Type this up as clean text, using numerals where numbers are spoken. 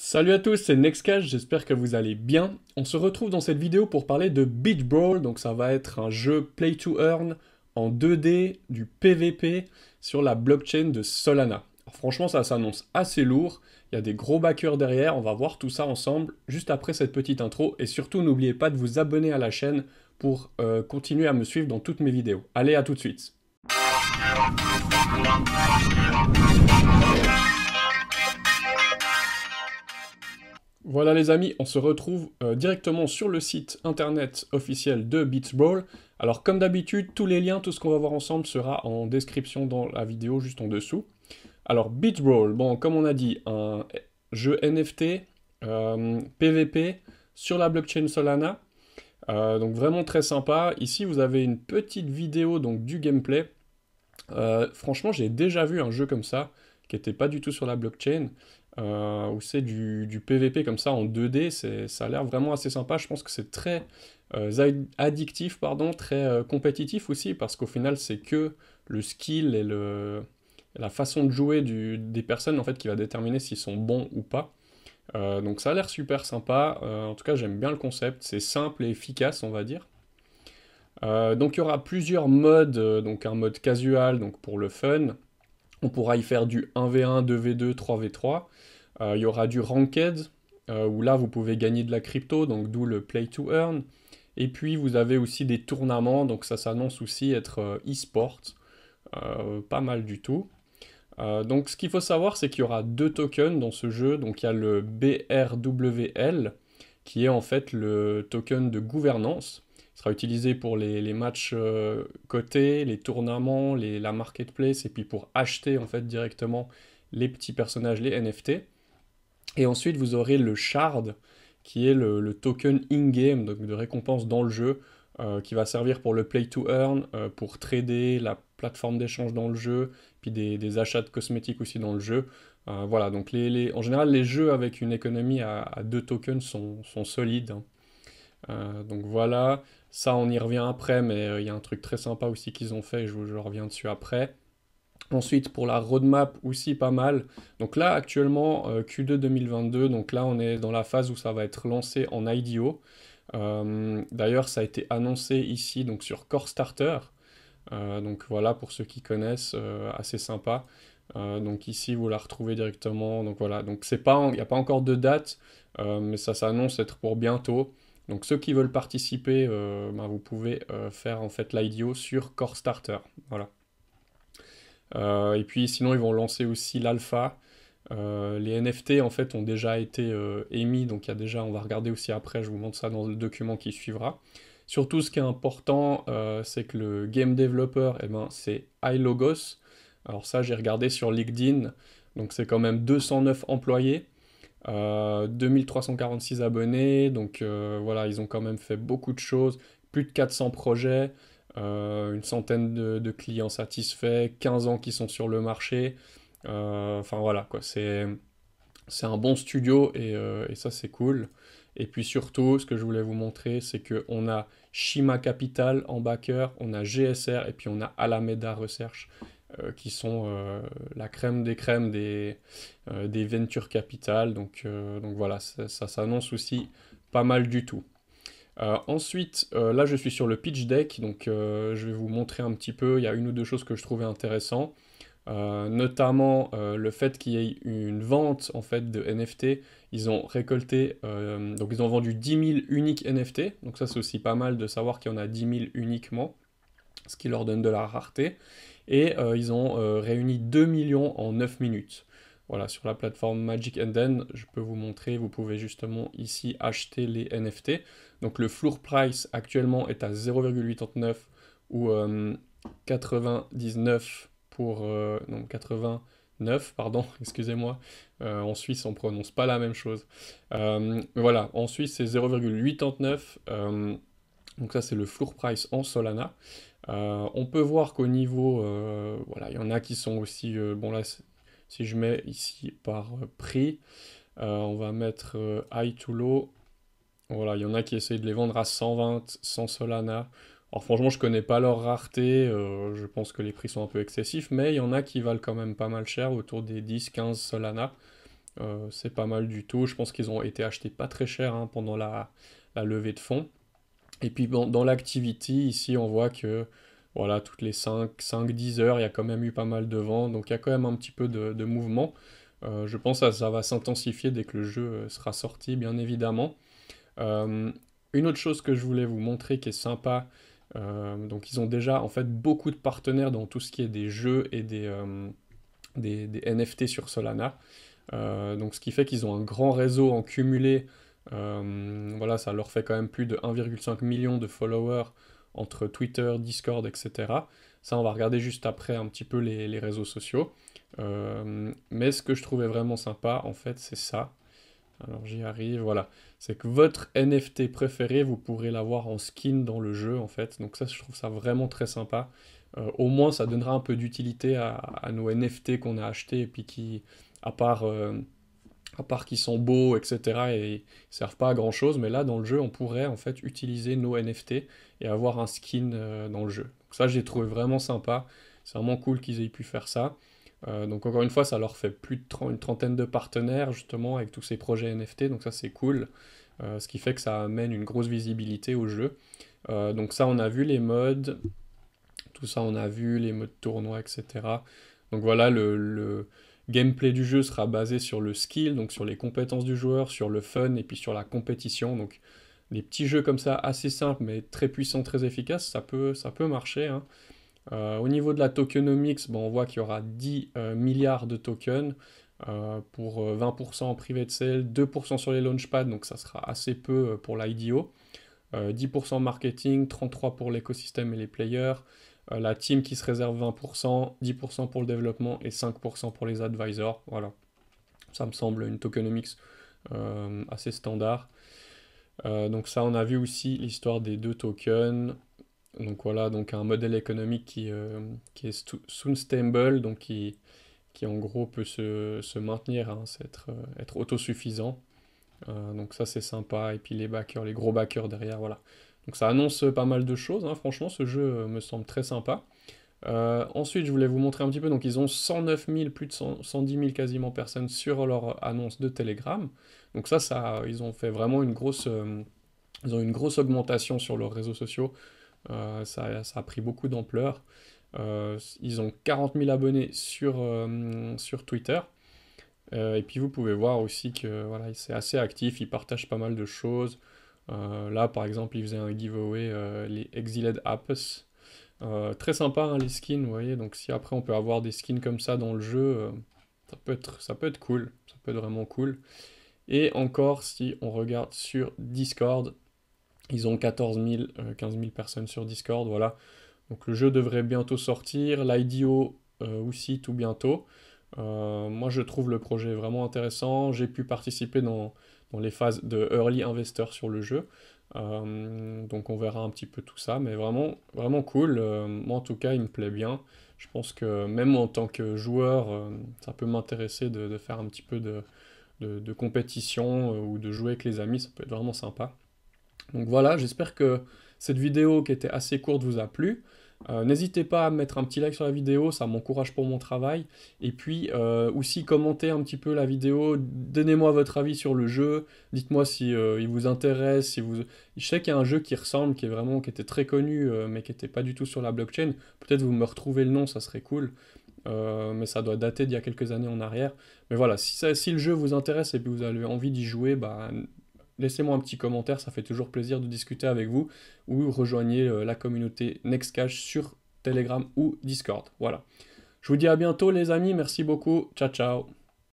Salut à tous, c'est Nextcash, j'espère que vous allez bien. On se retrouve dans cette vidéo pour parler de Beach Brawl, donc ça va être un jeu Play to Earn en 2D, du PVP, sur la blockchain de Solana. Alors franchement ça s'annonce assez lourd, il y a des gros backers derrière, on va voir tout ça ensemble juste après cette petite intro, et surtout n'oubliez pas de vous abonner à la chaîne pour continuer à me suivre dans toutes mes vidéos. Allez, à tout de suite. Voilà les amis, on se retrouve directement sur le site internet officiel de Beach Brawl. Alors comme d'habitude, tous les liens, tout ce qu'on va voir ensemble sera en description dans la vidéo juste en dessous. Alors Beach Brawl, bon comme on a dit, un jeu NFT, PVP sur la blockchain Solana. Donc vraiment très sympa. Ici vous avez une petite vidéo donc du gameplay. Franchement j'ai déjà vu un jeu comme ça, qui n'était pas du tout sur la blockchain. Où c'est du PVP comme ça en 2D, ça a l'air vraiment assez sympa. Je pense que c'est très addictif, pardon, très compétitif aussi, parce qu'au final c'est que le skill et la façon de jouer des personnes en fait qui va déterminer s'ils sont bons ou pas. Donc ça a l'air super sympa. En tout cas j'aime bien le concept, c'est simple et efficace on va dire. Donc il y aura plusieurs modes, donc un mode casual donc pour le fun. On pourra y faire du 1v1, 2v2, 3v3. Il y aura du ranked, où là vous pouvez gagner de la crypto, donc d'où le play to earn. Et puis vous avez aussi des tournements, donc ça s'annonce aussi être e-sport, pas mal du tout. Donc ce qu'il faut savoir, c'est qu'il y aura deux tokens dans ce jeu. Donc il y a le BRWL, qui est en fait le token de gouvernance. Il sera utilisé pour les matchs cotés, les tournements, la marketplace, et puis pour acheter en fait directement les petits personnages, les NFT. Et ensuite vous aurez le Shard, qui est le token in-game, donc de récompense dans le jeu, qui va servir pour le play to earn, pour trader, la plateforme d'échange dans le jeu, puis des achats de cosmétiques aussi dans le jeu. Voilà, donc en général les jeux avec une économie à deux tokens sont solides, hein. Donc voilà, ça on y revient après, mais il y a un truc très sympa aussi qu'ils ont fait, et je reviens dessus après. Ensuite, pour la roadmap aussi pas mal. Donc là, actuellement, Q2 2022, donc là on est dans la phase où ça va être lancé en IDO. D'ailleurs, ça a été annoncé ici donc sur Core Starter. Donc voilà, pour ceux qui connaissent, assez sympa. Donc ici, vous la retrouvez directement. Donc voilà, donc il n'y a pas encore de date, mais ça s'annonce être pour bientôt. Donc ceux qui veulent participer, ben, vous pouvez faire en fait l'IDO sur Core Starter. Voilà. Et puis sinon, ils vont lancer aussi l'alpha. Les NFT en fait ont déjà été émis, donc il y a déjà, on va regarder aussi après, je vous montre ça dans le document qui suivra. Surtout, ce qui est important, c'est que le game developer, eh ben, c'est iLogos. Alors ça, j'ai regardé sur LinkedIn, donc c'est quand même 209 employés, 2346 abonnés, donc voilà, ils ont quand même fait beaucoup de choses, plus de 400 projets, une centaine de clients satisfaits, 15 ans qui sont sur le marché. Enfin voilà, quoi, c'est un bon studio et ça c'est cool. Et puis surtout, ce que je voulais vous montrer, c'est qu'on a Shima Capital en backer, on a GSR et puis on a Alameda Research qui sont la crème des crèmes des venture capital. Donc voilà, ça s'annonce aussi pas mal du tout. Ensuite, là je suis sur le pitch deck, donc je vais vous montrer un petit peu, il y a une ou deux choses que je trouvais intéressantes. Notamment le fait qu'il y ait une vente en fait de NFT. Ils ont récolté, donc ils ont vendu 10 000 uniques NFT, donc ça c'est aussi pas mal de savoir qu'il y en a 10 000 uniquement, ce qui leur donne de la rareté, et ils ont réuni 2 millions en 9 minutes. Voilà, sur la plateforme Magic Eden, je peux vous montrer, vous pouvez justement ici acheter les NFT. Donc le floor price actuellement est à 0,89 ou 99 pour... non, 89, pardon, excusez-moi. En Suisse, on prononce pas la même chose. Voilà, en Suisse, c'est 0,89. Donc ça, c'est le floor price en Solana. On peut voir qu'au niveau... voilà, il y en a qui sont aussi... bon, là, si je mets ici par prix, on va mettre high to low. Voilà, il y en a qui essayent de les vendre à 120, 100 Solana. Alors franchement, je connais pas leur rareté, je pense que les prix sont un peu excessifs, mais il y en a qui valent quand même pas mal cher, autour des 10-15 Solana. C'est pas mal du tout. Je pense qu'ils ont été achetés pas très cher hein, pendant la levée de fonds. Et puis dans l'activity, ici, on voit que voilà, toutes les 5-10 heures, il y a quand même eu pas mal de vent, donc il y a quand même un petit peu de mouvement. Je pense que ça va s'intensifier dès que le jeu sera sorti, bien évidemment. Euh, une autre chose que je voulais vous montrer qui est sympa, donc ils ont déjà en fait beaucoup de partenaires dans tout ce qui est des jeux et des NFT sur Solana. Donc ce qui fait qu'ils ont un grand réseau en cumulé. Voilà, ça leur fait quand même plus de 1,5 million de followers entre Twitter, Discord, etc. Ça, on va regarder juste après un petit peu les réseaux sociaux. Mais ce que je trouvais vraiment sympa, en fait, c'est ça. Alors j'y arrive, voilà. C'est que votre NFT préféré, vous pourrez l'avoir en skin dans le jeu, en fait. Donc ça, je trouve ça vraiment très sympa. Au moins, ça donnera un peu d'utilité à nos NFT qu'on a achetés et puis qui, à part, euh, à part qu'ils sont beaux, etc., et ils servent pas à grand chose, mais là, dans le jeu, on pourrait en fait utiliser nos NFT et avoir un skin dans le jeu. Donc ça, j'ai trouvé vraiment sympa. C'est vraiment cool qu'ils aient pu faire ça. Donc encore une fois, ça leur fait plus de une trentaine de partenaires justement avec tous ces projets NFT, donc ça c'est cool. Ce qui fait que ça amène une grosse visibilité au jeu. Donc ça on a vu les modes, tout ça on a vu, les modes tournoi, etc. Donc voilà, le gameplay du jeu sera basé sur le skill, donc sur les compétences du joueur, sur le fun et puis sur la compétition. Donc des petits jeux comme ça assez simples mais très puissants, très efficaces, ça peut marcher, hein. Au niveau de la tokenomics, bon, on voit qu'il y aura 10 milliards de tokens pour 20% en private sale, 2% sur les launchpads, donc ça sera assez peu pour l'IDO. 10% marketing, 33% pour l'écosystème et les players. La team qui se réserve 20%, 10% pour le développement et 5% pour les advisors. Voilà, ça me semble une tokenomics assez standard. Donc ça, on a vu aussi l'histoire des deux tokens. Donc voilà, donc un modèle économique qui est soon stable, donc qui en gros peut se maintenir, hein, c'est être autosuffisant. Donc ça c'est sympa, et puis les backers, les gros backers derrière, voilà. Donc ça annonce pas mal de choses, hein. Franchement ce jeu me semble très sympa. Ensuite je voulais vous montrer un petit peu, donc ils ont 109 000, plus de 110 000 quasiment personnes sur leur annonce de Telegram. Donc ça ils ont fait vraiment ils ont une grosse augmentation sur leurs réseaux sociaux. Ça a pris beaucoup d'ampleur. Ils ont 40 000 abonnés sur Twitter. Et puis vous pouvez voir aussi que voilà, c'est assez actif, ils partagent pas mal de choses. Là par exemple, ils faisaient un giveaway, les Exiled Apps. Très sympa hein, les skins, vous voyez. Donc si après on peut avoir des skins comme ça dans le jeu, ça peut être cool. Ça peut être vraiment cool. Et encore, si on regarde sur Discord, ils ont 14 000, 15 000 personnes sur Discord, voilà. Donc le jeu devrait bientôt sortir, l'IDO aussi tout bientôt. Moi je trouve le projet vraiment intéressant, j'ai pu participer dans les phases de early investor sur le jeu. Donc on verra un petit peu tout ça, mais vraiment, vraiment cool. Moi en tout cas il me plaît bien. Je pense que même en tant que joueur, ça peut m'intéresser de faire un petit peu de compétition ou de jouer avec les amis, ça peut être vraiment sympa. Donc voilà, j'espère que cette vidéo qui était assez courte vous a plu. N'hésitez pas à mettre un petit like sur la vidéo, ça m'encourage pour mon travail. Et puis aussi commentez un petit peu la vidéo, donnez-moi votre avis sur le jeu, dites-moi si il vous intéresse, si vous... Je sais qu'il y a un jeu qui ressemble, qui était très connu, mais qui n'était pas du tout sur la blockchain. Peut-être vous me retrouvez le nom, ça serait cool. Mais ça doit dater d'il y a quelques années en arrière. Mais voilà, si le jeu vous intéresse et que vous avez envie d'y jouer, bah, laissez-moi un petit commentaire, ça fait toujours plaisir de discuter avec vous, ou rejoignez la communauté Nextcash sur Telegram ou Discord. Voilà. Je vous dis à bientôt les amis, merci beaucoup, ciao ciao.